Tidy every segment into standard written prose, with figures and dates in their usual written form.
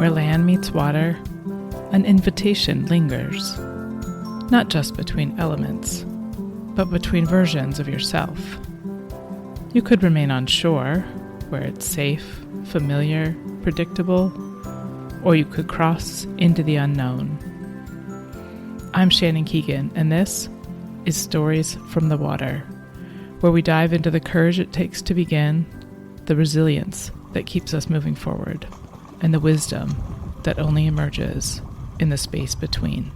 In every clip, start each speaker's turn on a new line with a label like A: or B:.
A: Where land meets water, an invitation lingers, not just between elements, but between versions of yourself. You could remain on shore, where it's safe, familiar, predictable, or you could cross into the unknown. I'm Shannon Keegan, and this is Stories from the Water, where we dive into the courage it takes to begin, the resilience that keeps us moving forward, and the wisdom that only emerges in the space between.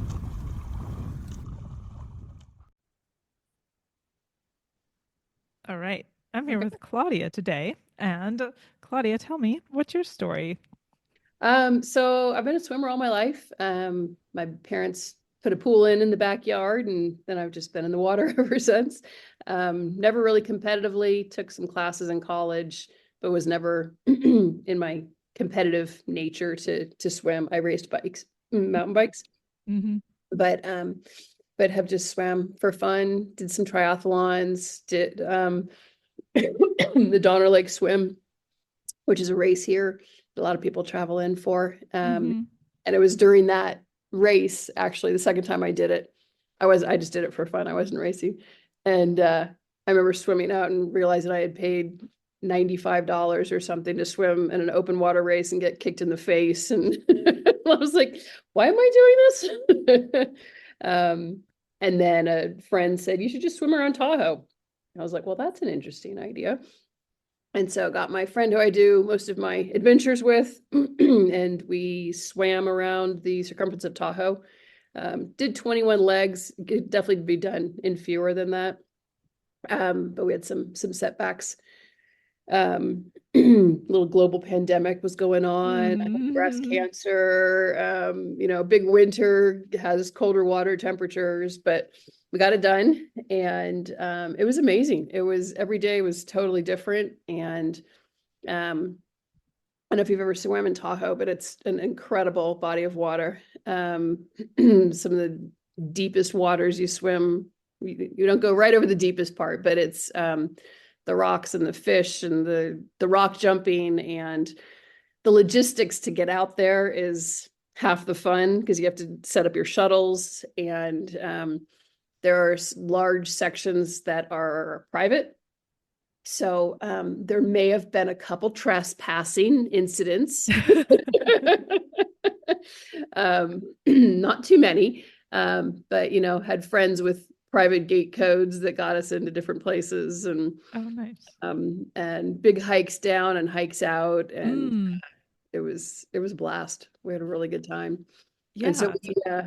A: All right, I'm here with Claudia today. And Claudia, tell me, what's your story?
B: So I've been a swimmer all my life. My parents put a pool in the backyard, and then I've just been in the water ever since. Never really competitively, took some classes in college, but was never in my competitive nature to swim. I raced mountain bikes,
A: Mm-hmm.
B: but have just swam for fun, did some triathlons, did the Donner Lake swim, which is a race here a lot of people travel in for. And it was during that race, actually, the second time I did it, I just did it for fun. I wasn't racing. And I remember swimming out and realizing I had paid $95 or something to swim in an open water race and get kicked in the face. And I was like, why am I doing this? And then a friend said, you should just swim around Tahoe. I was like, well, that's an interesting idea. And so got my friend who I do most of my adventures with, and we swam around the circumference of Tahoe. Did 21 legs, could definitely be done in fewer than that. But we had some setbacks. Little global pandemic was going on, breast cancer, big winter has colder water temperatures, but we got it done, and it was amazing. Every day was totally different. And I don't know if you've ever swam in Tahoe, but it's an incredible body of water. Some of the deepest waters you swim, you don't go right over the deepest part, but it's the rocks and the fish and the rock jumping, and the logistics to get out there is half the fun, because you have to set up your shuttles, and there are large sections that are private. So there may have been a couple trespassing incidents. Not too many, but, had friends with private gate codes that got us into different places, and
A: Oh, nice.
B: And big hikes down and hikes out. And it was a blast. We had a really good time.
A: Yeah.
B: And so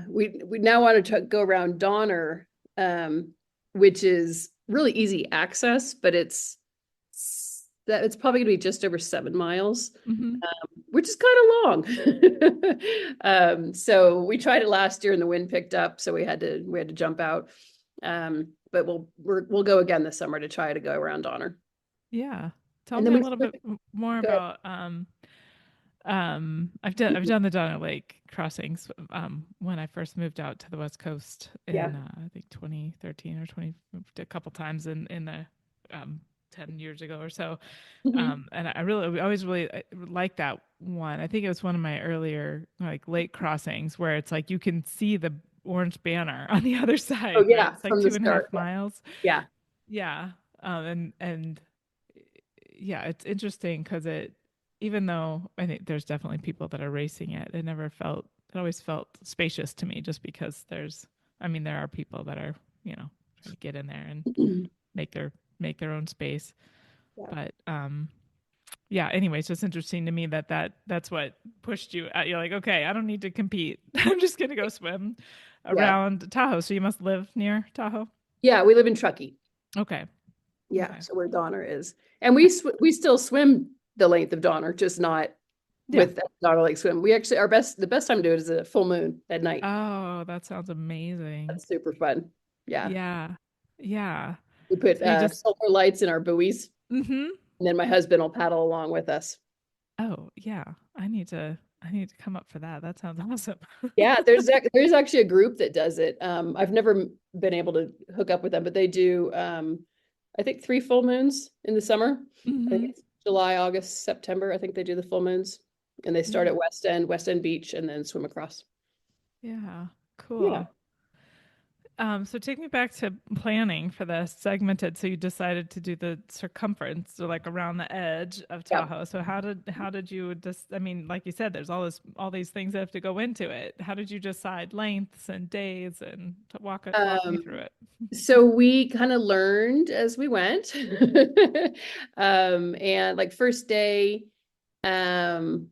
B: we now wanted to go around Donner, which is really easy access, but it's probably gonna be just over 7 miles, which is kind of long. So we tried it last year and the wind picked up, so we had to jump out. But we'll go again this summer to try to go around Donner.
A: Yeah. Tell me a little bit more about I've done the Donner Lake crossings when I first moved out to the West Coast in I think 2013 or 20, a couple times in the 10 years ago or so. And I always really like that one. I think it was one of my earlier like lake crossings where it's like you can see the orange banner on the other side.
B: Oh yeah,
A: right? It's like 2.5 miles.
B: Yeah.
A: Yeah. And yeah, it's interesting because even though I think there's definitely people that are racing it, it always felt spacious to me, just because there are people that are, trying to get in there and make their own space. Yeah. But yeah, anyway, so it's interesting to me that's what pushed you out. You're like, okay, I don't need to compete. I'm just going to go swim around Tahoe. So you must live near Tahoe?
B: Yeah, we live in Truckee.
A: Okay.
B: Yeah, okay. So where Donner is. And we still swim the length of Donner, just not with that Donner Lake swim. We actually, the best time to do it is a full moon at night.
A: Oh, that sounds amazing.
B: That's super fun. Yeah.
A: Yeah. Yeah.
B: We put solar lights in our buoys. And then my husband will paddle along with us.
A: Oh, yeah. I need to come up for that. That sounds awesome.
B: Yeah, there's actually a group that does it. I've never been able to hook up with them, but they do I think 3 full moons in the summer. I think it's July, August, September. I think they do the full moons. And they start at West End Beach, and then swim across.
A: Yeah,
B: Yeah.
A: cool. So take me back to planning for the segmented. So you decided to do the circumference, so like around the edge of
B: Yeah.
A: Tahoe. So how did you just? I mean, like you said, there's all these things that have to go into it. How did you decide lengths and days and walk me
B: Um,
A: through it?
B: so we kind of learned as we went. And like first day, the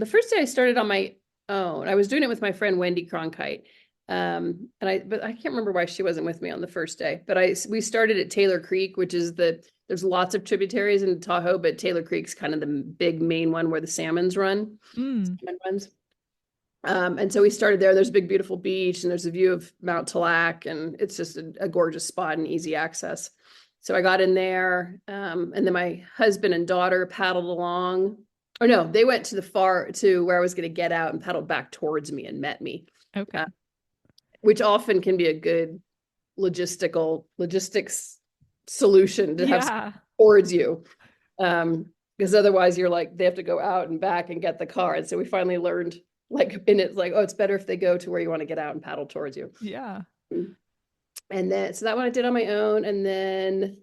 B: first day I started on my own. I was doing it with my friend Wendy Cronkite. But I can't remember why she wasn't with me on the first day. But we started at Taylor Creek, which is there's lots of tributaries in Tahoe, but Taylor Creek's kind of the big main one where the salmons run.
A: Mm.
B: Salmon runs. And so we started there. There's a big, beautiful beach, and there's a view of Mount Talac, and it's just a gorgeous spot and easy access. So I got in there, and then my husband and daughter paddled along. Or no, they went to where I was going to get out and paddled back towards me and met me,
A: Okay.
B: which often can be a good logistics solution to have
A: Yeah.
B: towards you. Because otherwise you're like, they have to go out and back and get the car. And so we finally learned and it's like, oh, it's better if they go to where you want to get out and paddle towards you.
A: Yeah.
B: And then, so that one I did on my own. And then,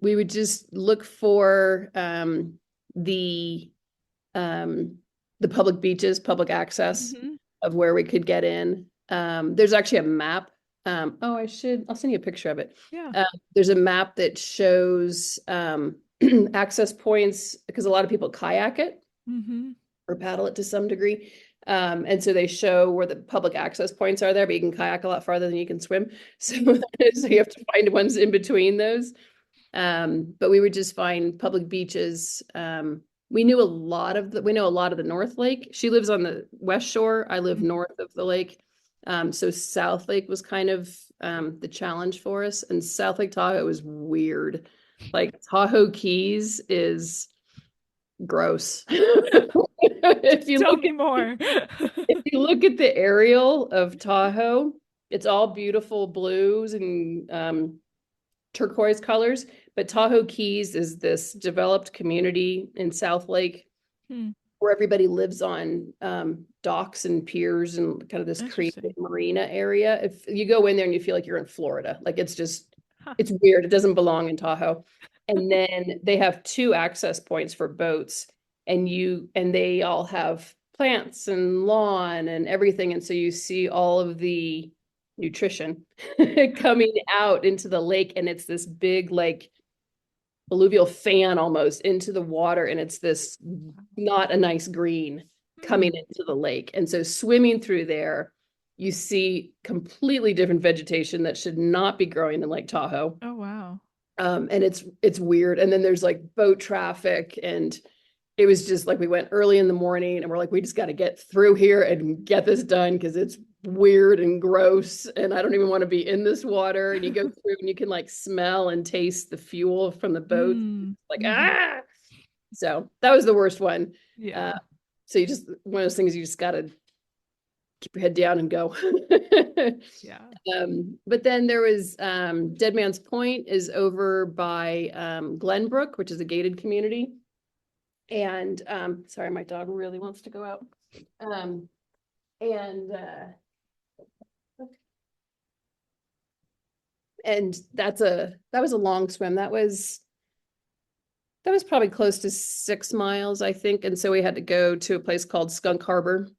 B: we would just look for, the, um, the public beaches, public access
A: Hmm.
B: of where we could get in. There's actually a map. I'll send you a picture of it.
A: Yeah.
B: There's a map that shows, access points because a lot of people kayak it
A: Hmm.
B: or paddle it to some degree. And so they show where the public access points are there, but you can kayak a lot farther than you can swim. So, so you have to find ones in between those. But we would just find public beaches. We know a lot of the North Lake. She lives on the West Shore. I live north of the lake. So South Lake was kind of the challenge for us. And South Lake Tahoe was weird. Like Tahoe Keys is gross. If you
A: Tell
B: look
A: me more.
B: if you look at the aerial of Tahoe, it's all beautiful blues and turquoise colors. But Tahoe Keys is this developed community in South Lake
A: Hmm.
B: where everybody lives on docks and piers and kind of this creative
A: Interesting.
B: marina area. If you go in there and you feel like you're in Florida, like
A: Huh.
B: it's weird. It doesn't belong in Tahoe. And then they have two access points for boats, and they all have plants and lawn and everything. And so you see all of the nutrition coming out into the lake, and it's this big like alluvial fan almost into the water, and it's this not a nice green coming
A: Hmm.
B: into the lake. And so swimming through there, you see completely different vegetation that should not be growing in Lake Tahoe.
A: Oh, wow.
B: And it's weird. And then there's like boat traffic, and it was just like we went early in the morning and we're like, we just got to get through here and get this done because it's weird and gross and I don't even want to be in this water. And you go through and you can like smell and taste the fuel from the boat.
A: Mm.
B: Like,
A: Hmm.
B: so that was the worst one. Uh,
A: Yeah.
B: so you just, one of those things you just got to keep your head down and go.
A: Yeah.
B: But then there was Dead Man's Point is over by Glenbrook, which is a gated community. And sorry, my dog really wants to go out. And that was a long swim. That was probably close to 6 miles, I think. And so we had to go to a place called Skunk Cove,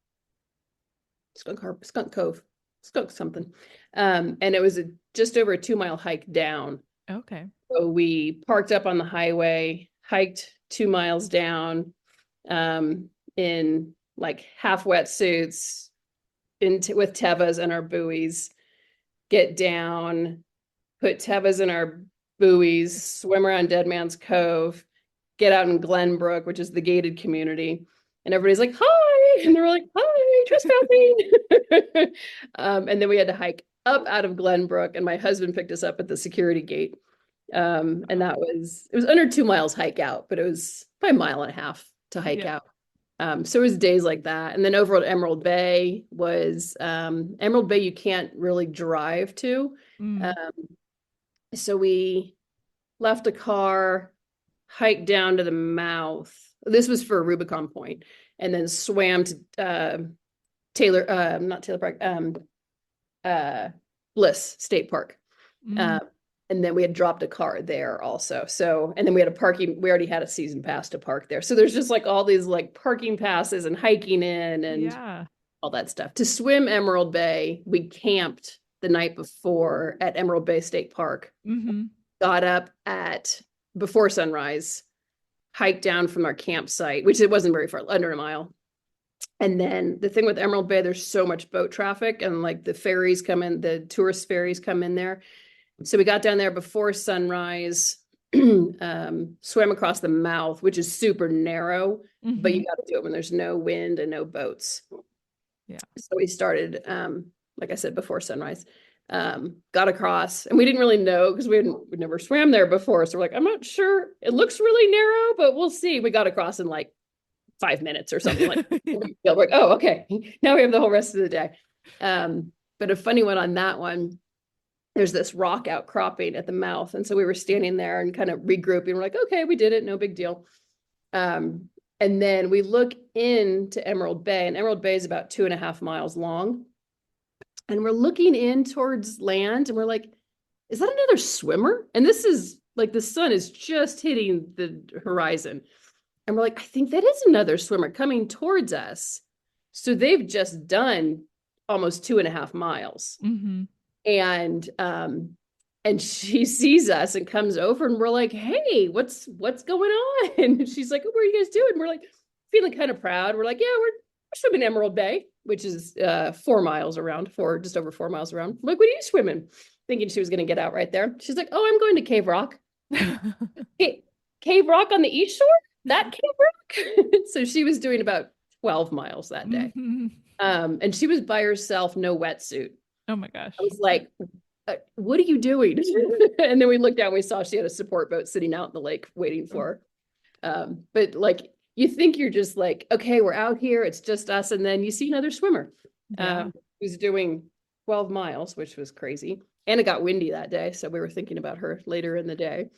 B: Skunk something. And it was just over a 2 mile hike down.
A: Okay.
B: So we parked up on the highway, hiked 2 miles down, in like half wetsuits, with tevas and our buoys, get down, put tevas in our buoys, swim around Dead Man's Cove, get out in Glenbrook, which is the gated community. And everybody's like, hi. And they're like, hi, trespassing. And then we had to hike up out of Glenbrook, and my husband picked us up at the security gate. And it was under 2 miles hike out, but it was probably a mile and a half to hike
A: Yeah.
B: out. So it was days like that. And then over at Emerald Bay you can't really drive to.
A: Mm.
B: Um, so we left a car, hiked down to the mouth, This was for Rubicon Point, and then swam to not Taylor Park, Bliss State Park. And then we had dropped a car there also. So, and then we had we already had a season pass to park there. So there's just like all these like parking passes and hiking in and all that stuff. To swim Emerald Bay, we camped the night before at Emerald Bay State Park. Got up before sunrise, hiked down from our campsite, which it wasn't very far, under a mile. And then the thing with Emerald Bay, there's so much boat traffic, and like the ferries come in, the tourist ferries come in there. So we got down there before sunrise, swam across the mouth, which is super narrow, but you got to do it when there's no wind and no boats.
A: Yeah.
B: So we started, like I said, before sunrise, got across, and we didn't really know because we'd never swam there before. So we're like, I'm not sure. It looks really narrow, but we'll see. We got across in like 5 minutes or something like that. We're like, oh, okay. Now we have the whole rest of the day. But a funny one on that one, there's this rock outcropping at the mouth. And so we were standing there and kind of regrouping. We're like, okay, we did it. No big deal. And then we look into Emerald Bay, and Emerald Bay is about 2.5 miles long. And we're looking in towards land, and we're like, is that another swimmer? And this is like, the sun is just hitting the horizon. And we're like, I think that is another swimmer coming towards us. So they've just done almost 2.5 miles. And she sees us and comes over, and we're like, hey, what's going on? And she's like, what are you guys doing? And we're like, feeling kind of proud. We're like, yeah, we're swimming Emerald Bay, which is 4 miles around, just over 4 miles around. I'm like, what are you swimming? Thinking she was going to get out right there. She's like, oh, I'm going to Cave Rock. Hey, Cave Rock on the East Shore? That Cave Rock? So she was doing about 12 miles that day. And she was by herself, no wetsuit.
A: Oh my gosh.
B: I was like, what are you doing? And then we looked down, and we saw she had a support boat sitting out in the lake waiting for her. But like, you think you're just like, okay, we're out here, it's just us. And then you see another swimmer who's doing 12 miles, which was crazy. And it got windy that day. So we were thinking about her later in the day.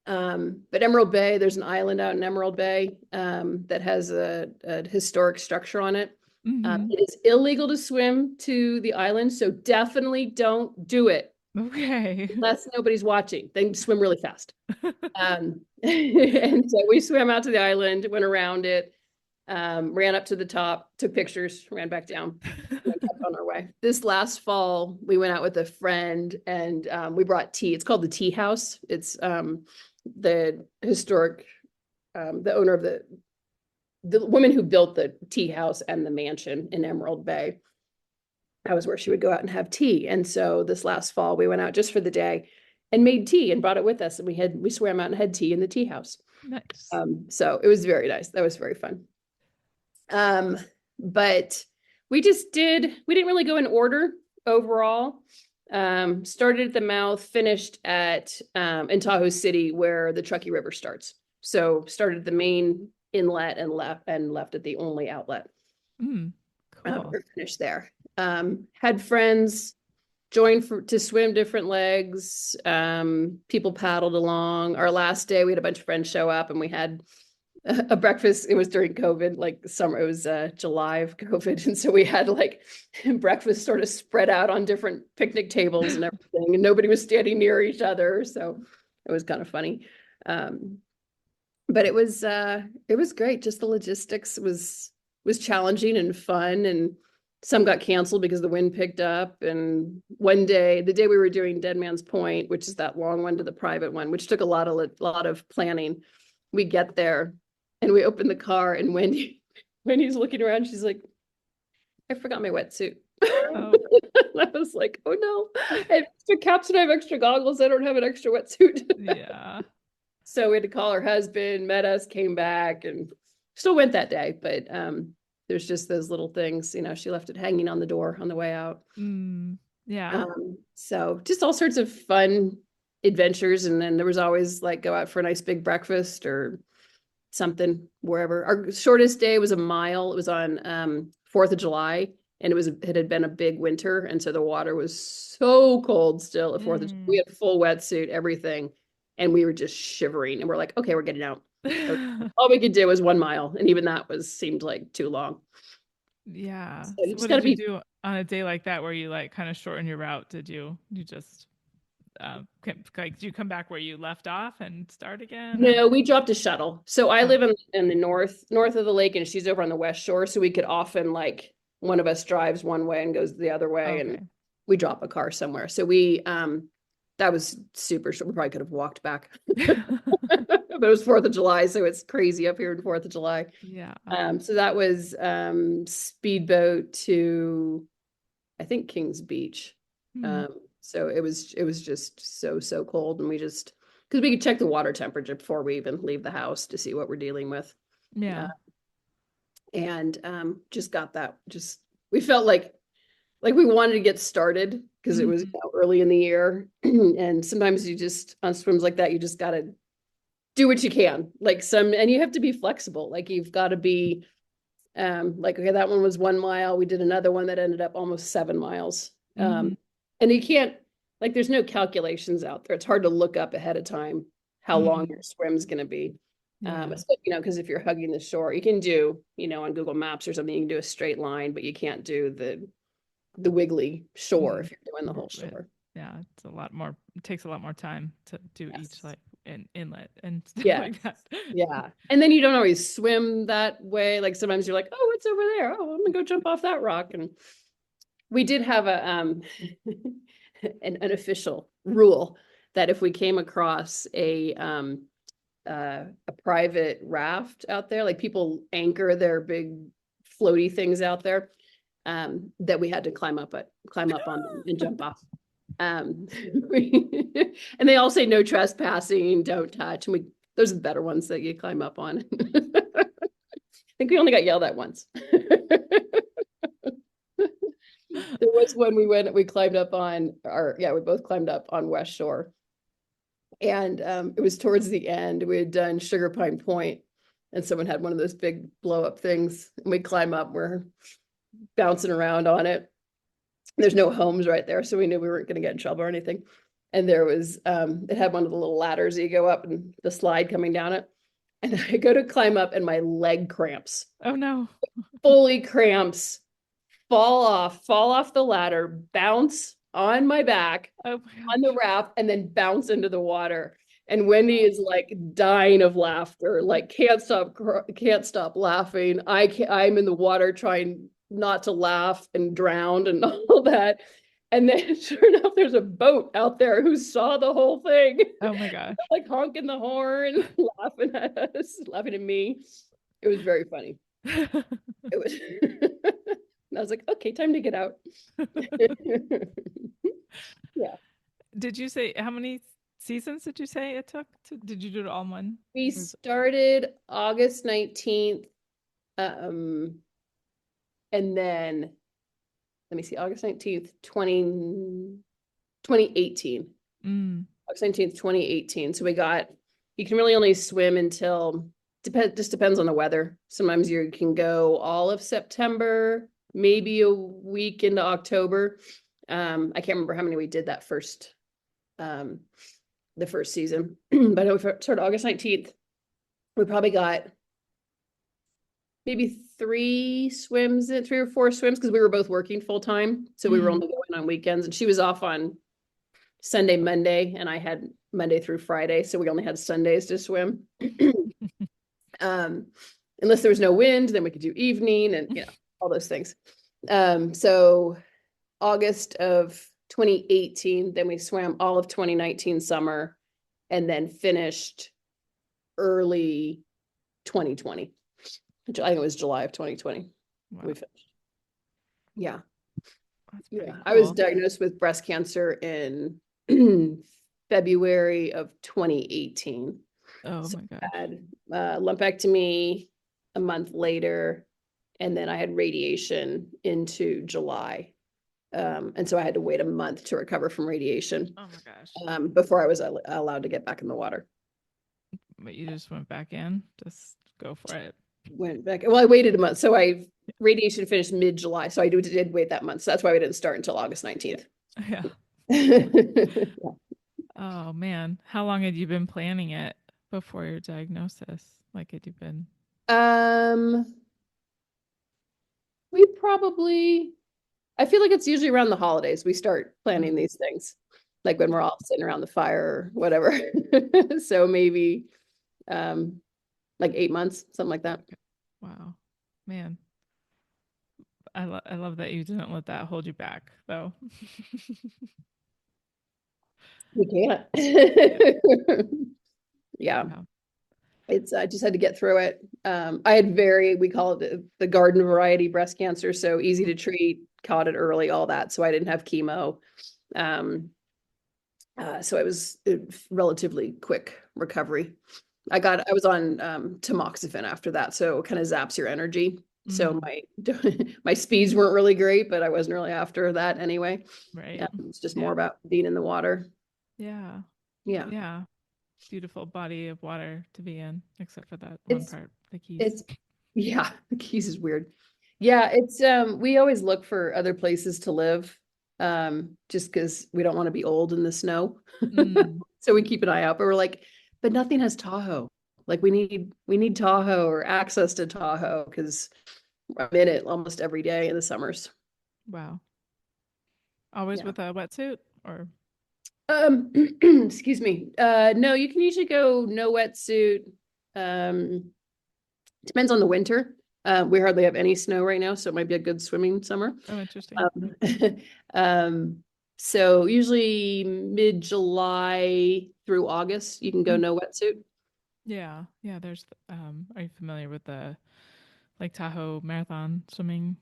B: But Emerald Bay, there's an island out in Emerald Bay that has a historic structure on it. It is illegal to swim to the island, so definitely don't do it.
A: Okay.
B: Unless nobody's watching. Then swim really fast. And so we swam out to the island, went around it, ran up to the top, took pictures, ran back down, and kept on our way. This last fall, we went out with a friend, and we brought tea. It's called the Tea House. It's the historic, the owner of the woman who built the tea house and the mansion in Emerald Bay. That was where she would go out and have tea. And so this last fall, we went out just for the day and made tea and brought it with us. And we swam out and had tea in the tea house.
A: Nice.
B: So it was very nice. That was very fun. But we didn't really go in order overall. Started at the mouth, finished in Tahoe City, where the Truckee River starts. So started at the main inlet and left at the only outlet.
A: Cool.
B: Or finished there. Had friends join to swim different legs. People paddled along. Our last day, we had a bunch of friends show up, and we had a breakfast. It was during COVID, like summer. It was July of COVID, and so we had like breakfast sort of spread out on different picnic tables and everything, and nobody was standing near each other, so it was kind of funny. But it was great. Just the logistics was challenging and fun, and some got canceled because the wind picked up. And one day, the day we were doing Dead Man's Point, which is that long one to the private one, which took a lot of planning, we get there and we open the car, and Wendy's looking around, she's like, I forgot my wetsuit. Oh. I was like, oh no, I have extra caps and I have extra goggles. I don't have an extra wetsuit.
A: Yeah.
B: So we had to call her husband, met us, came back, and still went that day. But there's just those little things, she left it hanging on the door on the way out.
A: Yeah.
B: So just all sorts of fun adventures. And then there was always like go out for a nice big breakfast or something wherever. Our shortest day was a mile. It was on 4th of July. And it had been a big winter. And so the water was so cold still at 4th of July. We had full wetsuit, everything. And we were just shivering, and we're like, okay, we're getting out. All we could do was 1 mile, and even that seemed like too long.
A: Yeah.
B: So you
A: So
B: just
A: what
B: got to
A: did you
B: be.
A: do on a day like that where you like kind of shorten your route? You just like did you come back where you left off and start again or
B: No, we dropped a shuttle. So I
A: oh,
B: live in the north of the lake, and she's over on the west shore. So we could often, like, one of us drives one way and goes the other way, and
A: okay.
B: we drop a car somewhere. So that was super short. We probably could have walked back. But it was 4th of July, so it's crazy up here in 4th of July.
A: Yeah.
B: So that was speedboat to, I think, Kings Beach.
A: Hmm.
B: Um, so it was just so cold, and we just, because we could check the water temperature before we even leave the house to see what we're dealing with. Uh,
A: Yeah.
B: and just got that, just we felt like we wanted to get started because it was,
A: Mhm.
B: early in the year. And sometimes you just, on swims like that, you just got to do what you can. And you have to be flexible. Like, you've got to be, like, okay, that one was 1 mile. We did another one that ended up almost 7 miles.
A: Mhm.
B: And you can't, like, there's no calculations out there. It's hard to look up ahead of time how long
A: Mhm.
B: your swim's going to be.
A: Yeah.
B: Because if you're hugging the shore, you can do, on Google Maps or something, you can do a straight line, but you can't do the wiggly shore
A: Mhm.
B: if you're doing the whole shore.
A: Yeah, it's a lot more it takes a lot more time to do each
B: Yes.
A: like inlet and stuff
B: Yes.
A: like that.
B: Yeah. And then you don't always swim that way. Like, sometimes you're like, oh, it's over there. Oh, I'm gonna go jump off that rock. And we did have an unofficial rule that if we came across a private raft out there, like, people anchor their big floaty things out there, that we had to climb up on them and jump off. Um, and they all say no trespassing, don't touch. And those are the better ones that you climb up on. I think we only got yelled at once. There was when we climbed up on we both climbed up on West Shore. And it was towards the end. We had done Sugar Pine Point, and someone had one of those big blow up things. And we climb up, we're bouncing around on it. There's no homes right there, so we knew we weren't going to get in trouble or anything. And there was, it had one of the little ladders that you go up and the slide coming down it. And I go to climb up, and my leg cramps,
A: Oh no.
B: fully cramps, fall off the ladder, bounce on my back
A: Oh my
B: on the
A: gosh.
B: raft, and then bounce into the water. And Wendy is like dying of laughter, like can't stop laughing. I'm in the water trying not to laugh and drowned and all that. And then sure enough, there's a boat out there who saw the whole thing,
A: Oh my gosh.
B: like honking the horn, laughing at us, laughing at me. It was very funny. It was. And I was like, okay, time to get out. Yeah.
A: Did you say how many seasons did you say it took did you do it all in one?
B: We
A: Or is it-
B: started August 19th. Um, and then let me see, August 19th, 2018.
A: Mm.
B: August 19th, 2018. So you can really only swim until, just depends on the weather. Sometimes you can go all of September, maybe a week into October. I can't remember how many we did um, the first season, but we started August 19th. We probably got maybe 3 or 4 swims, because we were both working full time. So we were
A: Mm.
B: only going on weekends, and she was off on Sunday, Monday, and I had Monday through Friday. So we only had Sundays to swim. um, Unless there was no wind, then we could do evening and, all those things. So August of 2018, then we swam all of 2019 summer, and then finished early 2020. I think it was July of 2020.
A: Wow.
B: We finished. Yeah.
A: That's pretty
B: Yeah. I was
A: cool.
B: diagnosed with breast cancer in February of 2018.
A: Oh
B: So
A: my
B: I
A: gosh.
B: had lumpectomy a month later, and then I had radiation into July. And so I had to wait a month to recover from radiation
A: Oh my gosh.
B: before I was allowed to get back in the water.
A: But you just went back in. Just go for it.
B: Went back. Well, I waited a month. So radiation finished mid-July. So I did wait that month. So that's why we didn't start until August 19th.
A: Yeah.
B: Yeah.
A: Oh man. How long had you been planning it? before your diagnosis? Like, had you been?
B: Um, we probably, I feel like it's usually around the holidays we start planning
A: Mm,
B: these things, like when we're all sitting around the fire or whatever. So maybe um like 8 months, something like that.
A: okay. Wow, man, I love that you didn't let that hold you back, though.
B: We can't.
A: Yeah,
B: Yeah.
A: yeah.
B: It's I just had to get through it. I had we call it the garden variety breast cancer, so easy to treat, caught it early, all that. So I didn't have chemo. Um, so it was a relatively quick recovery. I was on tamoxifen after that, so it kind of zaps your energy. So
A: Mm,
B: my speeds weren't really great, but I wasn't really after that anyway.
A: right.
B: It's just more
A: Yeah,
B: about being in the water.
A: yeah,
B: Yeah.
A: yeah. Beautiful body of water to be in, except for that one
B: It's
A: part, the keys.
B: It's yeah, the Keys is weird. Yeah, it's we always look for other places to live just because we don't want to be old in the snow.
A: Mm,
B: So we keep an eye out, but we're like, but nothing has Tahoe. Like we need Tahoe or access to Tahoe because I'm in it almost every day in the summers.
A: wow. Always
B: Yeah.
A: with a wetsuit, or
B: Excuse me. No, you can usually go no wetsuit. Um Depends on the winter. We hardly have any snow right now, so it might be a good swimming summer.
A: oh, interesting.
B: Um, um, so usually mid-July through August, you can go
A: Mm,
B: no wetsuit.
A: yeah, yeah. Are you familiar with the Lake Tahoe marathon swimming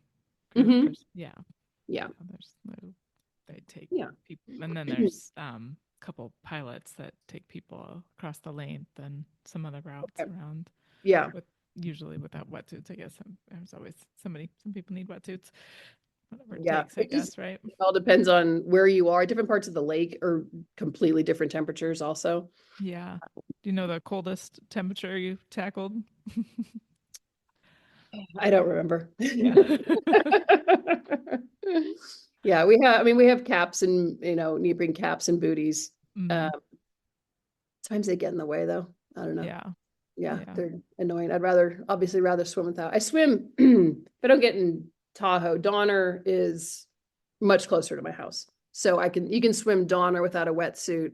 A: group?
B: Hmm.
A: Yeah,
B: Yeah.
A: yeah. They take
B: Yeah.
A: people, and then there's a couple pilots that take people across the length and some other routes
B: Okay.
A: around
B: Yeah.
A: with usually without wetsuits. I guess there's always some people need wetsuits, whatever it
B: Yeah.
A: takes. I guess, right?
B: It all depends on where you are. Different parts of the lake are completely different temperatures also.
A: Yeah. Do you know the coldest temperature you've tackled?
B: I don't remember.
A: Yeah.
B: Yeah, we have caps and, neoprene caps and booties.
A: Mm,
B: Sometimes they get in the way though. I don't know.
A: yeah.
B: Yeah,
A: Yeah.
B: they're annoying. Obviously rather swim without. I swim, if I don't get in Tahoe, Donner is much closer to my house. So you can swim Donner without a wetsuit,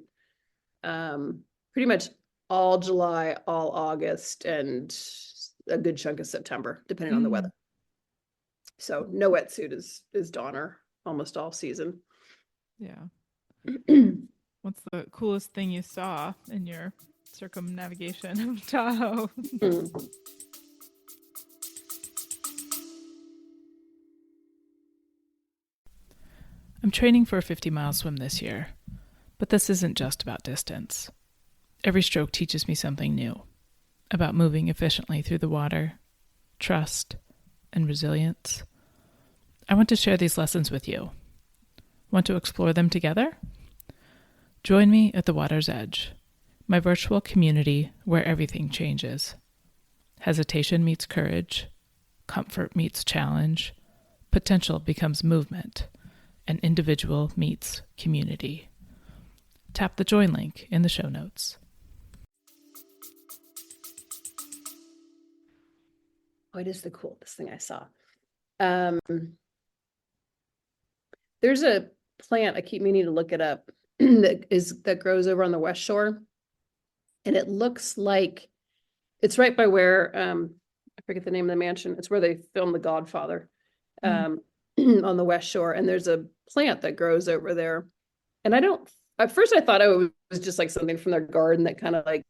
B: pretty much all July, all August, and a good chunk of September, depending on the
A: Mm,
B: weather. So no wetsuit is Donner almost all season.
A: yeah. What's the coolest thing you saw in your circumnavigation of Tahoe? I'm training for a 50-mile swim this year, but this isn't just about distance. Every stroke teaches me something new about moving efficiently through the water, trust, and resilience. I want to share these lessons with you. Want to explore them together? Join me at the water's edge, my virtual community where everything changes. Hesitation meets courage, comfort meets challenge, potential becomes movement, and individual meets community. Tap the join link in the show notes.
B: What is the coolest thing I saw? Um, there's a plant, I keep meaning to look it up, that grows over on the West Shore. And it looks like it's right by where I forget the name of the mansion. It's where they filmed The Godfather,
A: Mm,
B: um, on the West Shore. And there's a plant that grows over there. And I don't at first I thought it was just like something from their garden that kind of like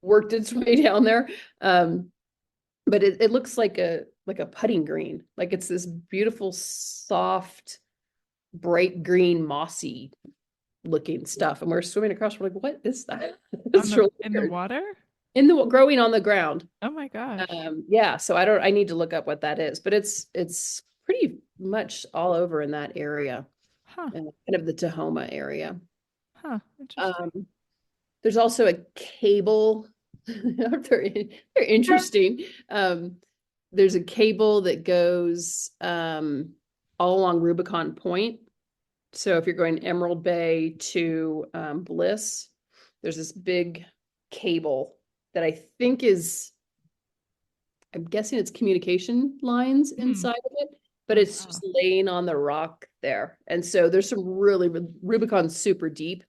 B: worked its way down there. But it looks like a putting green. Like it's this beautiful, soft, bright green, mossy looking stuff. And we're swimming across. We're like, what is that?
A: on
B: It's
A: the
B: really
A: in the
B: weird.
A: water?
B: Growing on the ground.
A: Oh my gosh.
B: Yeah, so I need to look up what that is, but it's pretty much all over in that area,
A: Huh.
B: kind of the Tahoma area.
A: Huh. Interesting.
B: Um, there's also a cable. They're interesting. There's a cable that goes all along Rubicon Point. So if you're going Emerald Bay to Bliss, there's this big cable that I think is, I'm guessing it's communication lines
A: Hmm.
B: inside of it, but
A: Oh,
B: it's
A: wow.
B: just laying on the rock there. And so there's some really, Rubicon's super deep.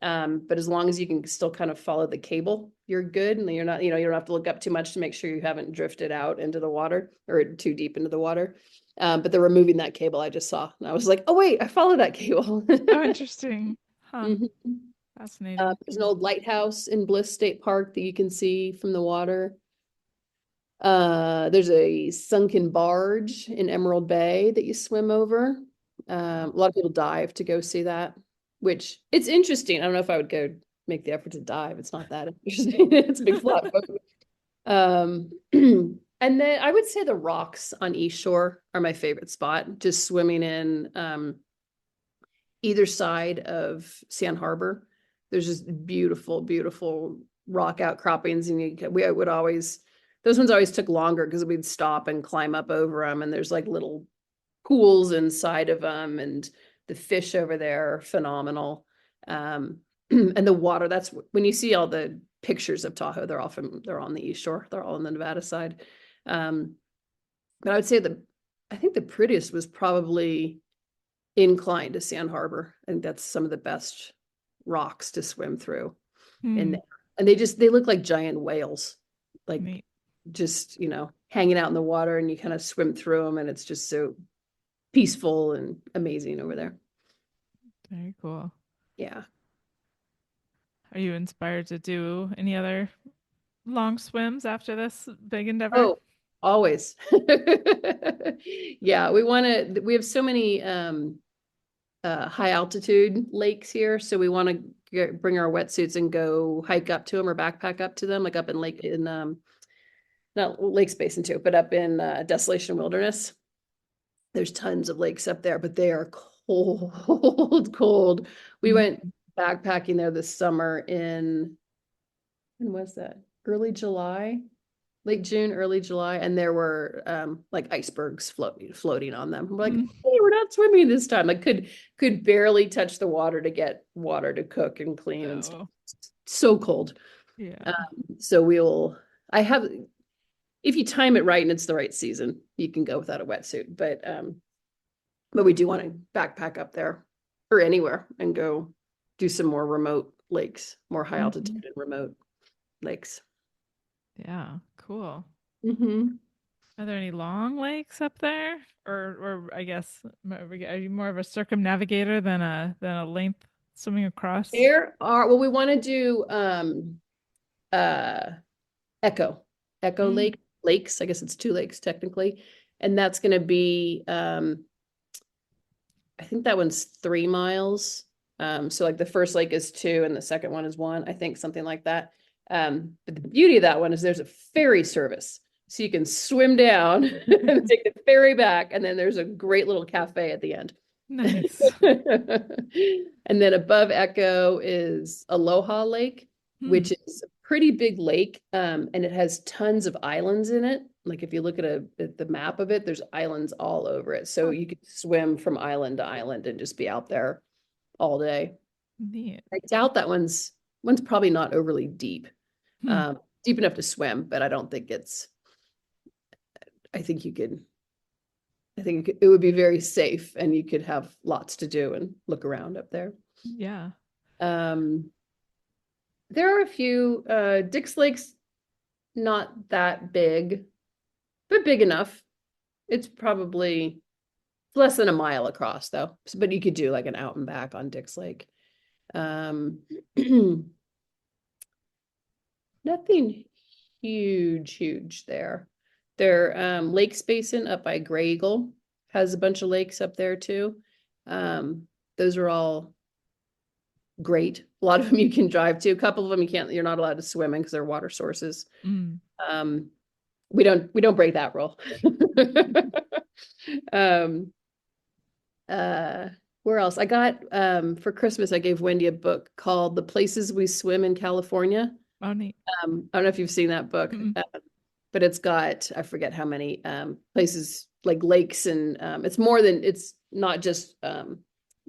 B: But as long as you can still kind of follow the cable, you're good. And you're not, you don't have to look up too much to make sure you haven't drifted out into the water or too deep into the water. But they're removing that cable I just saw. And I was like, oh, wait, I follow that cable.
A: Oh, interesting. Huh.
B: Mhm.
A: Fascinating.
B: There's an old lighthouse in Bliss State Park that you can see from the water. There's a sunken barge in Emerald Bay that you swim over. A lot of people dive to go see that, which it's interesting. I don't know if I would go make the effort to dive. It's not that interesting. It's a big flat boat. And then I would say the rocks on East Shore are my favorite spot. Just swimming in either side of Sand Harbor. There's just beautiful, beautiful rock outcroppings, and we would always, those ones always took longer because we'd stop and climb up over them, and there's like little pools inside of them, and the fish over there are phenomenal. And the water, that's when you see all the pictures of Tahoe, they're on the East Shore, they're all on the Nevada side. Um, but I would say I think the prettiest was probably incline to Sand Harbor. I think that's some of the best rocks to swim through in
A: Hmm.
B: there. And they look like giant whales, like
A: Neat.
B: just, hanging out in the water, and you kind of swim through them, and it's just so peaceful and amazing over there.
A: Very cool.
B: Yeah.
A: Are you inspired to do any other long swims after this big endeavor?
B: Oh, always. Yeah, we have so many high altitude lakes here, so we want to bring our wetsuits and go hike up to them or backpack up to them, like up in not Lake Basin too, but up in Desolation Wilderness. There's tons of lakes up there, but they are cold, cold. We went
A: Mhm.
B: backpacking there this summer when was that? Early July, late June, early July, and there were like icebergs floating on them. We're like,
A: Mm.
B: hey, we're not swimming this time. Like could barely touch the water to get water to cook and clean and stuff.
A: Oh,
B: So cold.
A: yeah.
B: Um, so I have, if you time it right and it's the right season, you can go without a wetsuit. But we do want to backpack up there or anywhere and go do some more remote lakes, more high
A: Mhm.
B: altitude and remote lakes.
A: Yeah, cool.
B: Mm-hmm.
A: Are there any long lakes up there? Or I guess, are you more of a circumnavigator than a length swimming across?
B: Well, we want to do uh Echo, Echo
A: Mm.
B: Lakes. I guess it's two lakes technically. And that's gonna be I think that one's 3 miles. So like the first lake is 2 and the second one is 1, I think something like that. But the beauty of that one is there's a ferry service. So you can swim down and take the ferry back, and then there's a great little cafe at the end.
A: Nice.
B: And then above Echo is Aloha Lake,
A: Hmm.
B: which is a pretty big lake, and it has tons of islands in it. Like if you look at the map of it, there's islands all over it. So
A: Oh,
B: you could swim from island to island and just be out there all day.
A: neat.
B: I doubt that one's probably not overly deep,
A: Hmm.
B: deep enough to swim, but I don't think it's. I think you could. I think it would be very safe, and you could have lots to do and look around up there.
A: Yeah.
B: Um, there are a few. Dix Lake's not that big, but big enough. It's probably less than a mile across, though. But you could do like an out and back on Dix Lake. Um, Nothing huge there. Their Lakes Basin up by Gray Eagle has a bunch of lakes up there too. Those are all great. A lot of them you can drive to. A couple of them you're not allowed to swim in because they're water sources.
A: Mm.
B: Um, we don't break that rule. Um, uh, where else? I got for Christmas I gave Wendy a book called The Places We Swim in California.
A: Oh, neat.
B: I don't know if you've seen that book,
A: Mm.
B: but it's got, I forget how many places like lakes, and it's not just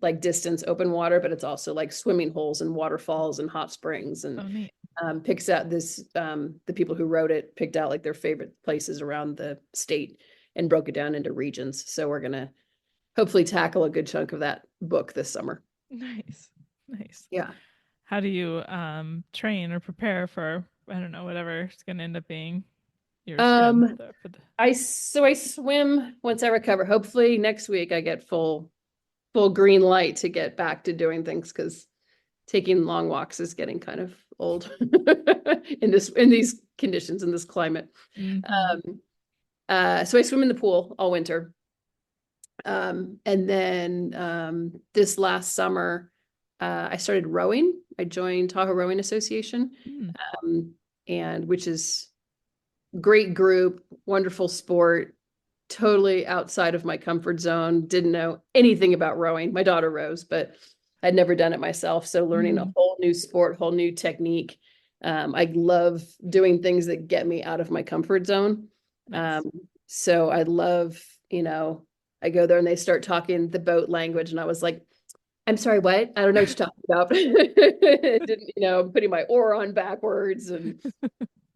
B: like distance open water, but it's also like swimming holes and waterfalls and hot springs and
A: Oh, neat.
B: picks out the people who wrote it picked out like their favorite places around the state and broke it down into regions. So we're gonna hopefully tackle a good chunk of that book this summer.
A: Nice. Nice.
B: Yeah.
A: How do you train or prepare for, I don't know, whatever it's going to end up being your swim
B: Um, I swim once I recover. Hopefully next week I get full green light to get back to doing things because taking long walks is getting kind of old in these conditions, in this climate.
A: Mm-hmm.
B: So I swim in the pool all winter. And then this last summer, I started rowing. I joined Tahoe Rowing Association,
A: Mm.
B: and which is great group, wonderful sport, totally outside of my comfort zone. Didn't know anything about rowing. My daughter rows, but I'd never done it myself. So learning a whole new sport, whole new technique. I love doing things that get me out of my comfort zone.
A: Nice.
B: So I love, I go there and they start talking the boat language, and I was like, I'm sorry, what? I don't know what you're talking about. Didn't, putting my oar on backwards and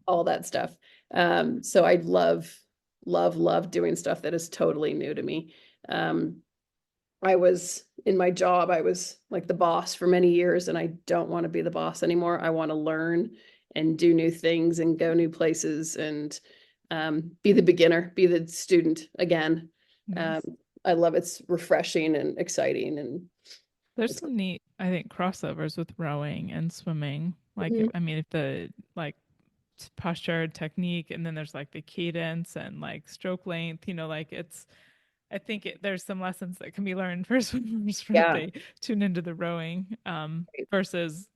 B: all that stuff. So I love doing stuff that is totally new to me. I was in my job, I was like the boss for many years, and I don't want to be the boss anymore. I want to learn and do new things and go new places and be the beginner, be the student again.
A: Nice.
B: I love it's refreshing and exciting, and
A: There's some neat, I think, crossovers with rowing and swimming. Like,
B: Mhm.
A: I mean, if the like posture, technique, and then there's like the cadence and like stroke length, like I think there's some lessons that can be learned for swimmers if
B: Yeah.
A: they tune into the rowing versus,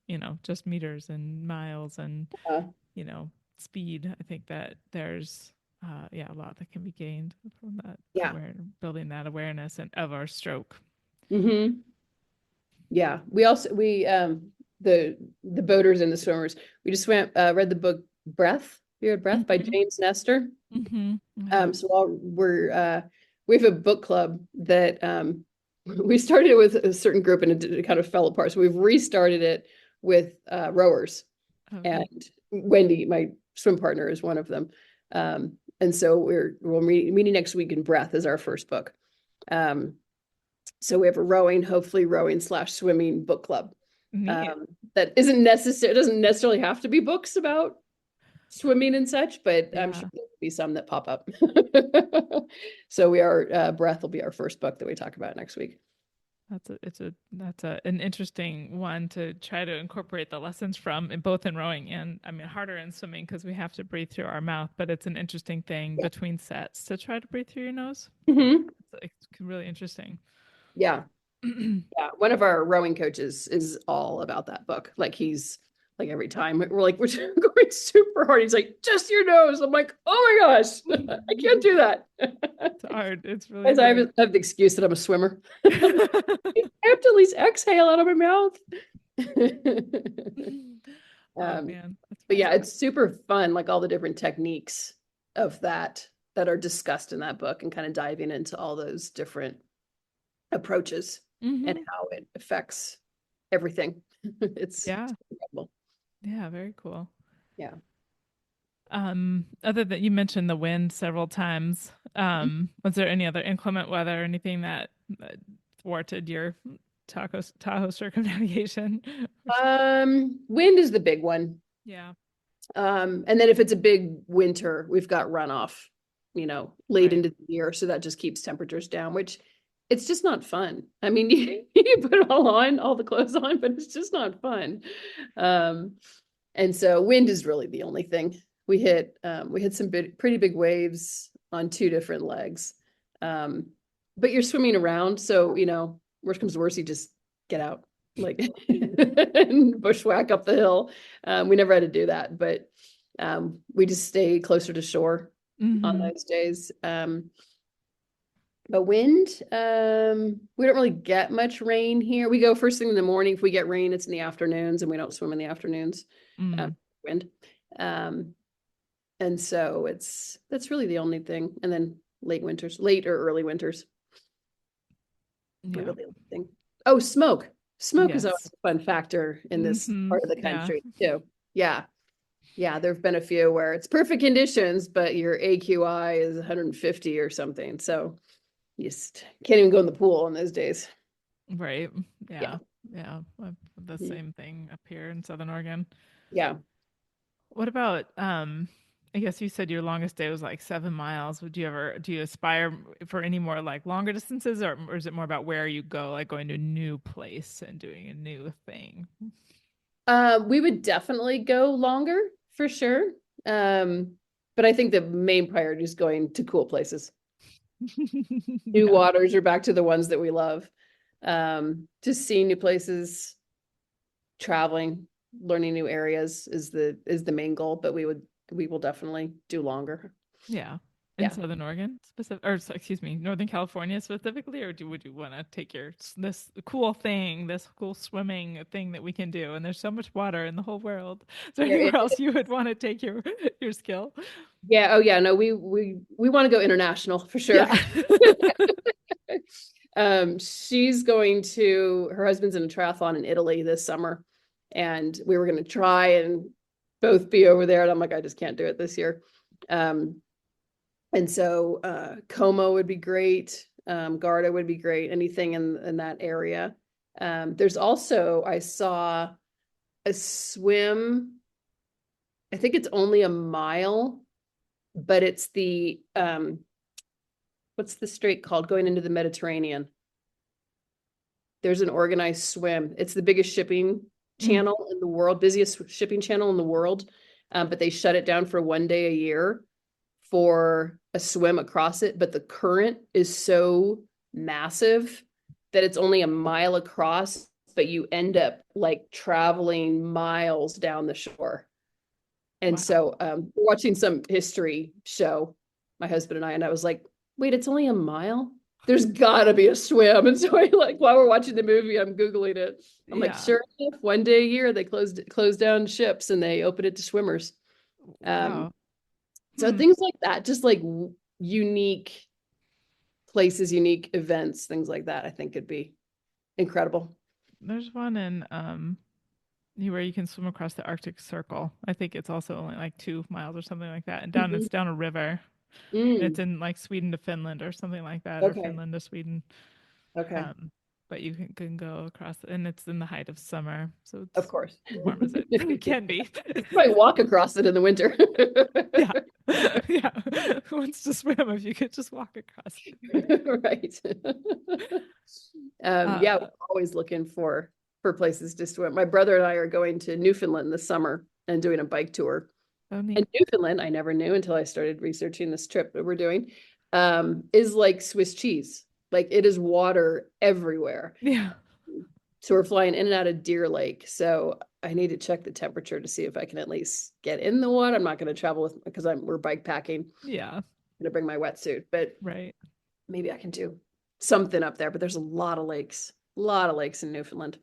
A: just meters and miles and,
B: Uh,
A: speed. I think that there's, a lot that can be gained from that
B: yeah.
A: building that awareness and of our stroke.
B: hmm Yeah. The boaters and the swimmers, we just read the book Breath. You read Breath by
A: Mm-hmm.
B: James Nestor.
A: Mm-hmm.
B: So while we have a book club that we started it with a certain group and it kind of fell apart. So we've restarted it with rowers,
A: Okay.
B: and Wendy, my swim partner, is one of them. And so we'll meeting next week, and Breath is our first book. So we have a hopefully rowing/swimming book club.
A: Neat.
B: That isn't necessary. It doesn't necessarily have to be books about swimming and such, but I'm sure
A: Yeah.
B: there'll be some that pop up. So Breath will be our first book that we talk about next week.
A: That's an interesting one to try to incorporate the lessons from in both in rowing and, I mean, harder in swimming because we have to breathe through our mouth, but it's an interesting thing
B: Yeah.
A: between sets to try to breathe through your nose.
B: Mm-hmm.
A: It's really interesting.
B: Yeah. Yeah. One of our rowing coaches is all about that book. Like he's like every time we're going super hard. He's like, just your nose. I'm like, oh my gosh, I can't do that.
A: It's hard. It's really
B: As I
A: hard.
B: have the excuse that I'm a swimmer. I have to at least exhale out of my mouth.
A: Oh
B: Um,
A: man, that's
B: but yeah,
A: funny.
B: it's super fun, like all the different techniques of that are discussed in that book and kind of diving into all those different approaches and
A: Hmm.
B: how it affects everything. It's
A: Yeah.
B: incredible.
A: Yeah. Very cool.
B: Yeah.
A: Other than you mentioned the wind several times, was there any other inclement weather or anything that thwarted your Tahoe circumnavigation?
B: Wind is the big one.
A: Yeah.
B: And then if it's a big winter, we've got runoff, late
A: Right.
B: into the year. So that just keeps temperatures down, which it's just not fun. I mean, you put it all on, all the clothes on, but it's just not fun. And so wind is really the only thing. We hit some pretty big waves on two different legs. But you're swimming around. So, worst comes to worst, you just get out like and bushwhack up the hill. We never had to do that, but we just stay closer to shore on
A: Mm-hmm.
B: those days. But wind, we don't really get much rain here. We go first thing in the morning. If we get rain, it's in the afternoons, and we don't swim in the afternoons.
A: Mm.
B: Wind. And so that's really the only thing. And then late or early winters.
A: Yeah.
B: Really the only thing. Oh, smoke. Smoke is always
A: Yes.
B: a fun factor in this
A: Mm-hmm.
B: part of the
A: Yeah.
B: country too. Yeah. Yeah, there have been a few where it's perfect conditions, but your AQI is 150 or something. So you just can't even go in the pool in those days.
A: Right.
B: Yeah.
A: Yeah. Yeah. The
B: Mhm.
A: same thing up here in Southern Oregon.
B: Yeah.
A: What about I guess you said your longest day was like 7 miles. Would you ever do you aspire for any more like longer distances, or is it more about where you go, like going to a new place and doing a new thing?
B: We would definitely go longer for sure. Um, but I think the main priority is going to cool places. New
A: Yeah.
B: waters are back to the ones that we love. Just seeing new places, traveling, learning new areas is the main goal, but we will definitely do longer.
A: Yeah. In
B: Yeah.
A: Southern Oregon specific, or excuse me, Northern California specifically, or would you want to take this cool thing, this cool swimming thing that we can do? And there's so much water in the whole world. Is there
B: There
A: anywhere
B: is.
A: else you would want to take your skill?
B: Yeah, oh yeah, no, we want to go international for sure.
A: Yeah.
B: She's going to her husband's in a triathlon in Italy this summer, and we were going to try and both be over there. And I'm like, I just can't do it this year. Um, and so Como would be great. Garda would be great. Anything in that area. There's also I saw a swim. I think it's only a mile, but it's the what's the strait called going into the Mediterranean? There's an organized swim. It's the biggest shipping
A: Mm.
B: channel in the world, busiest shipping channel in the world. But they shut it down for one day a year for a swim across it. But the current is so massive that it's only a mile across, but you end up like traveling miles down the shore. And
A: Wow.
B: so watching some history show, my husband and I was like, wait, it's only a mile? There's gotta be a swim. And so I like while we're watching the movie, I'm Googling it. I'm like,
A: Yeah.
B: sure enough, one day a year they closed down ships and they open it to swimmers. Um,
A: Wow.
B: so
A: Hmm.
B: things like that, just like unique places, unique events, things like that, I think could be incredible.
A: There's one in where you can swim across the Arctic Circle. I think it's also only like 2 miles or something like that. And
B: Mhm.
A: it's down a river. And it's
B: Mm,
A: in like Sweden to Finland or something like that, or
B: okay.
A: Finland to Sweden.
B: Okay.
A: Um, but you can go across, and it's in the height of summer, so
B: Of
A: it's
B: course.
A: as warm as it can be.
B: Might walk across it in the winter.
A: Yeah, yeah. Who wants to swim if you could just walk across it?
B: Right. Yeah,
A: Uh,
B: we're always looking for places to swim. My brother and I are going to Newfoundland this summer and doing a bike tour.
A: so neat.
B: And Newfoundland, I never knew until I started researching this trip that we're doing, is like Swiss cheese. Like it is water everywhere.
A: Yeah,
B: So we're flying in and out of Deer Lake. So I need to check the temperature to see if I can at least get in the water. I'm not going to travel with because we're bike packing. I'm
A: yeah,
B: going to bring my wetsuit, but
A: right.
B: maybe I can do something up there. But there's a lot of lakes in Newfoundland. Uh,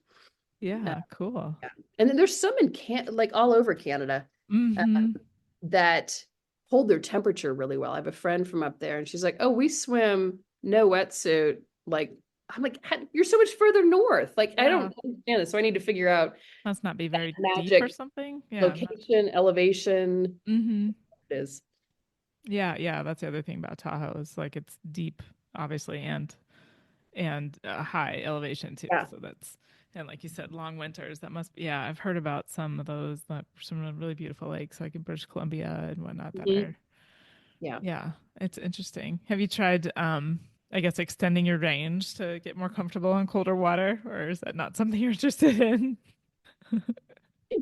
A: Yeah, cool.
B: yeah. And then there's some in like all over Canada uh,
A: Mm-hmm.
B: that hold their temperature really well. I have a friend from up there, and she's like, "Oh, we swim no wetsuit." Like I'm like, "You're so much further north." Like I
A: Yeah,
B: don't understand this, so I need to figure out
A: must not be very deep or
B: magic
A: something. Yeah,
B: location, elevation
A: mm-hmm.
B: is.
A: Yeah, yeah. That's the other thing about Tahoe is like it's deep, obviously, and high elevation too.
B: Yeah.
A: So that's and like you said, long winters. That must be. Yeah, I've heard about some of those. Some really beautiful lakes, like in British Columbia and whatnot, that
B: Mhm.
A: are.
B: Yeah.
A: Yeah, it's interesting. Have you tried? I guess extending your range to get more comfortable in colder water, or is that not something you're interested in?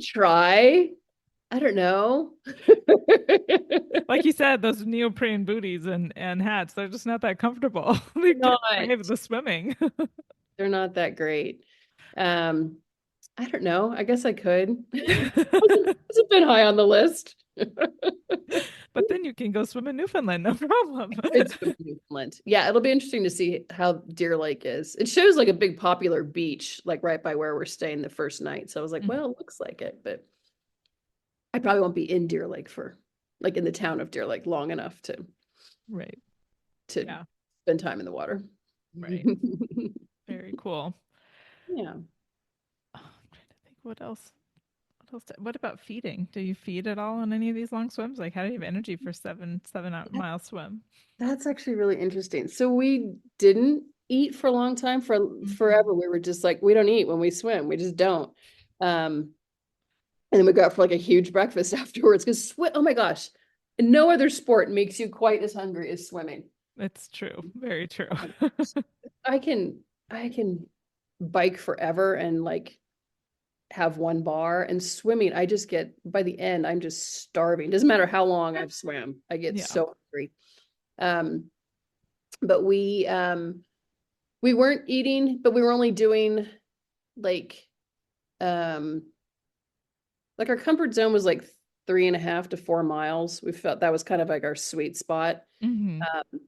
B: Try. I don't know.
A: Like you said, those neoprene booties and hats, they're just not that comfortable. They
B: Not.
A: crave the swimming.
B: They're not that great. Um, I don't know. I guess I could. Hasn't been high on the list.
A: But then you can go swim in Newfoundland, no problem.
B: It's Newfoundland. Yeah, it'll be interesting to see how Deer Lake is. It shows like a big popular beach, like right by where we're staying the first night. So I was like,
A: Mhm.
B: well, it looks like it, but I probably won't be in Deer Lake for like in the town of Deer Lake long enough
A: Right.
B: to
A: Yeah.
B: spend time in the water.
A: Right. Very cool.
B: Yeah.
A: Oh, I'm trying to think what else. What about feeding? Do you feed at all on any of these long swims? Like, how do you have energy for 7 mile swim?
B: That's actually really interesting. So we didn't eat for a long time. For
A: Mhm.
B: forever, we were just like, we don't eat when we swim. We just don't. Um, and then we go out for like a huge breakfast afterwards because oh my gosh, no other sport makes you quite as hungry as swimming.
A: It's true. Very true.
B: I can I can bike forever and like have one bar, and swimming, I just get by the end, I'm just starving. Doesn't matter how long I've swam. I get
A: Yeah.
B: so hungry. Um, but we weren't eating, but we were only doing like um like our comfort zone was like 3.5 to 4 miles. We felt that was kind of like our sweet spot.
A: Hmm.
B: Um,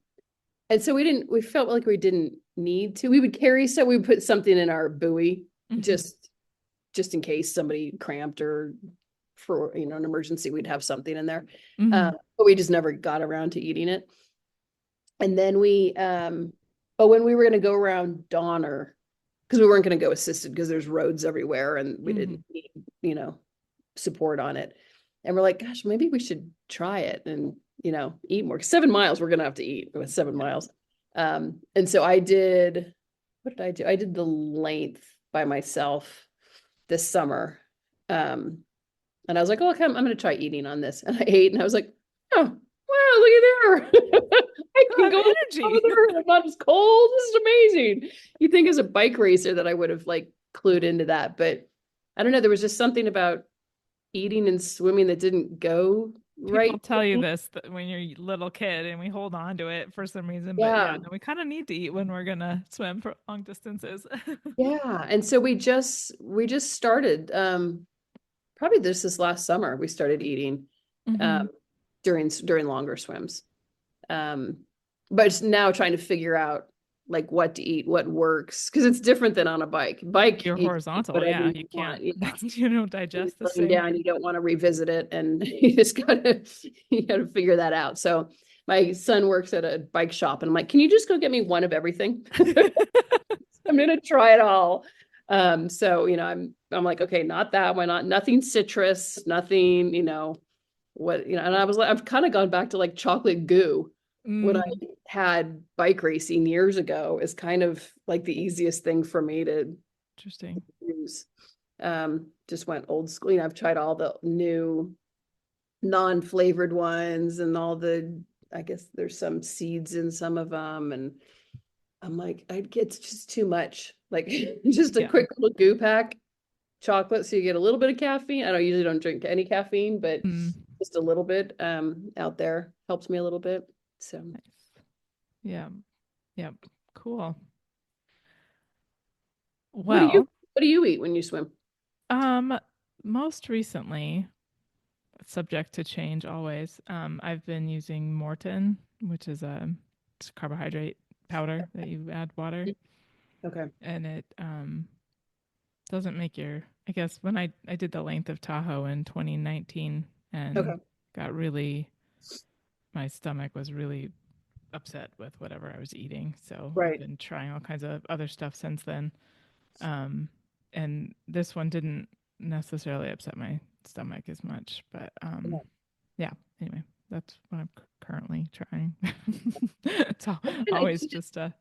B: and so we felt like we didn't need to. We would carry, so we would put something in our buoy
A: Hmm.
B: just in case somebody cramped or for, an emergency, we'd have something in there.
A: Hmm.
B: But we just never got around to eating it. And then but when we were going to go around Donner, because we weren't going to go assisted because there's roads everywhere and we
A: Hmm.
B: didn't need, support on it. And we're like, gosh, maybe we should try it and, eat more. 7 miles, we're going to have to eat with 7 miles. And so what did I do? I did the length by myself this summer. Um, and I was like, oh, okay, I'm going to try eating on this. And I ate and I was like, oh, wow, look at there. I
A: I
B: can
A: have
B: go
A: energy.
B: farther and I'm not as cold. This is amazing. You think as a bike racer that I would have like clued into that, but I don't know. There was just something about eating and swimming that didn't go
A: People
B: right for
A: tell you
B: me.
A: this when you're a little kid and we hold on to it for some reason, but yeah,
B: Yeah.
A: no, we kind of need to eat when we're gonna swim for long distances.
B: Yeah. And so we just started probably this last summer we started eating
A: Hmm.
B: um during longer swims. Um, but it's now trying to figure out like what to eat, what works, because it's different than on a bike. Bike,
A: You're
B: you can eat
A: horizontal,
B: whatever
A: yeah.
B: you
A: You
B: want.
A: can't,
B: Yeah.
A: you don't digest the
B: Laying
A: same
B: down,
A: way.
B: you don't want to revisit it, and you gotta figure that out. So my son works at a bike shop, and I'm like, can you just go get me one of everything? I'm gonna try it all. So I'm like, okay, not that one, not nothing citrus, nothing, and I was like, I've kind of gone back to like chocolate goo. When I
A: Mm,
B: had bike racing years ago is kind of like the easiest thing for me to
A: interesting.
B: use. Just went old school. I've tried all the new non-flavored ones and I guess there's some seeds in some of them. And I'm like, it's just too much. Like just a
A: Yeah.
B: quick little goo pack chocolate. So you get a little bit of caffeine. I usually don't drink any caffeine, but
A: Mm,
B: just a little bit out there helps me a little bit. So
A: nice. Yeah. Yep. Cool.
B: what do you
A: Well,
B: what do you eat when you swim?
A: um, most recently, subject to change always, I've been using Morton, which is it's a carbohydrate powder that you add water,
B: Okay.
A: and it doesn't make your, I guess when I did the length of Tahoe in 2019 and
B: Okay.
A: got really, my stomach was really upset with whatever I was eating. So I've
B: Right.
A: been trying all kinds of other stuff since then. Um, and this one didn't necessarily upset my stomach as much, but yeah. Anyway, that's what I'm currently trying. It's
B: And
A: always just
B: I,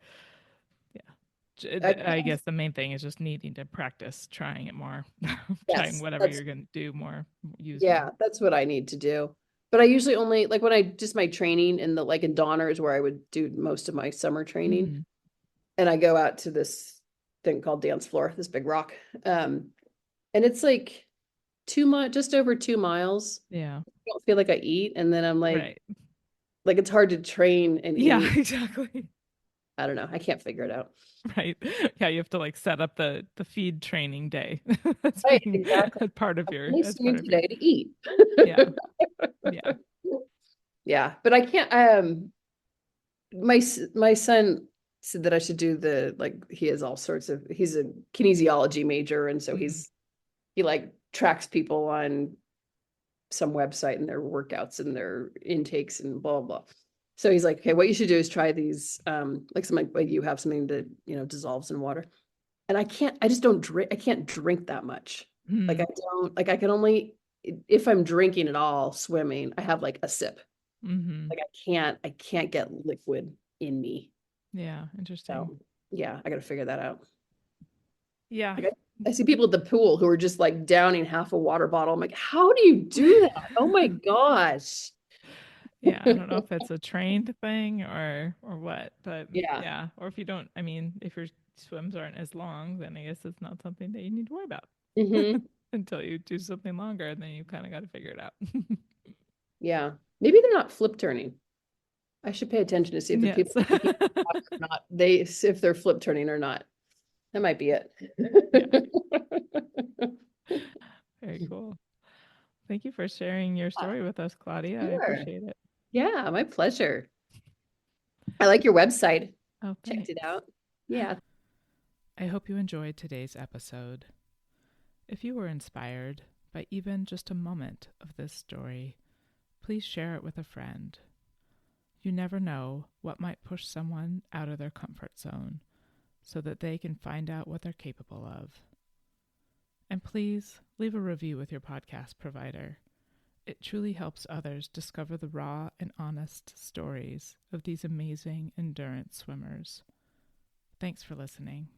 A: I guess the main thing is just needing to practice trying it more, trying
B: yes,
A: whatever you're going to do more, use more.
B: yeah, that's what I need to do. But I usually only like when I just my training in the like in Donner is where I would do most of my summer training.
A: Hmm.
B: And I go out to this thing called dance floor, this big rock. And it's like just over 2 miles.
A: Yeah.
B: I don't feel like I eat. And then I'm
A: Right.
B: like it's hard to train and
A: Yeah,
B: eat.
A: exactly.
B: I don't know. I can't figure it out.
A: Right. Yeah, you have to like set up the feed training day. That's
B: Right,
A: being
B: exactly. I'm only
A: as
B: swimming
A: part of your
B: today to eat.
A: yeah. Yeah.
B: Yeah, but I can't. My son said that I should do he has all sorts of. He's a kinesiology major, and so
A: Mm.
B: he like tracks people on some website and their workouts and their intakes and blah blah. So he's like, okay, what you should do is try these, like something like you have something that dissolves in water. And I just don't drink. I can't drink that much. Like I
A: Mm.
B: don't, like I can only, if I'm drinking at all, swimming, I have like a sip.
A: Mm-hmm.
B: Like I can't get liquid in me.
A: Yeah, interesting.
B: So yeah, I got to figure that out.
A: Yeah.
B: Like I see people at the pool who are just like downing half a water bottle. I'm like, how do you do that? Oh my gosh.
A: Yeah, I don't know if it's a trained thing or what, but
B: Yeah.
A: yeah, or if you don't, I mean, if your swims aren't as long, then I guess it's not something that you need to worry about
B: Hmm.
A: until you do something longer, and then you kind of got to figure it out.
B: Yeah. Maybe they're not flip turning. I should pay attention to see if the
A: Yes.
B: people taking the water or not, if they're flip turning or not. That might be it.
A: Yeah, very cool. Thank you for sharing your story with us, Claudia. I
B: Sure.
A: appreciate it.
B: Yeah, my pleasure. I like your website.
A: Oh,
B: Checked
A: thanks.
B: it out. Yeah.
A: I hope you enjoyed today's episode. If you were inspired by even just a moment of this story, please share it with a friend. You never know what might push someone out of their comfort zone so that they can find out what they're capable of. And please leave a review with your podcast provider. It truly helps others discover the raw and honest stories of these amazing endurance swimmers. Thanks for listening.